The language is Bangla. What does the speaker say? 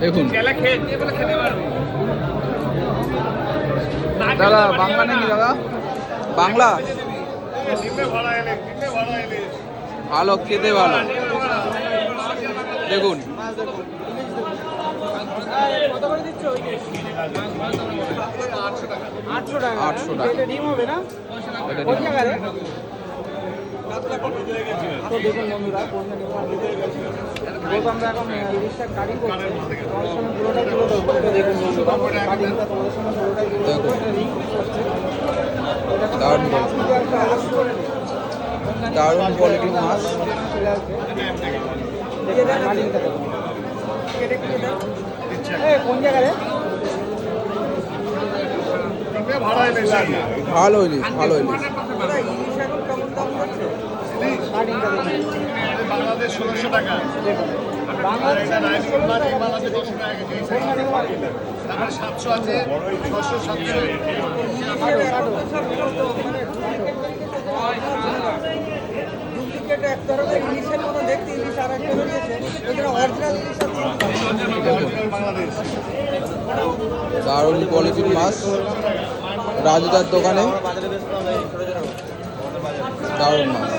দেখুন দাদা, বাংলা নাকি দাদা? বাংলা ভালো, খেতে ভালো। দেখুন 800 টাকা। ডিম হবে না? তো দেখুন বন্ধুরা, আমরা এখন ইলিশটা কাটিং করছি, তোমাদের সঙ্গে পুরোটাই তুলে ধরবো। দেখুন বন্ধুরা, কাটিংটা তোমাদের সঙ্গে পুরোটাই তুলে ধরবো। দারুণ কোয়ালিটির মাছ। চলে আসবে কাটিংটা দেখুন। কোন জায়গায় ভালো ইলিশ, ভালো ইলিশ। ইলিশ এখন কেমন দাম যাচ্ছে? কাটিংটা দেখুন। বাংলাদেশ 1600 টাকা। বাংলাদেশে 1000 টাকা কেজি। তারপরে 700 আছে, 600, 700। ডুপ্লিকেট এক ধরনের ইলিশের মতো দেখতে, ইলিশ আর একটা রয়েছে, এখানে অরিজিনাল ইলিশ আছে। বাংলাদেশ দারুণ কোয়ালিটির মাছ রাজুদার দোকানে। দারুণ মাছ।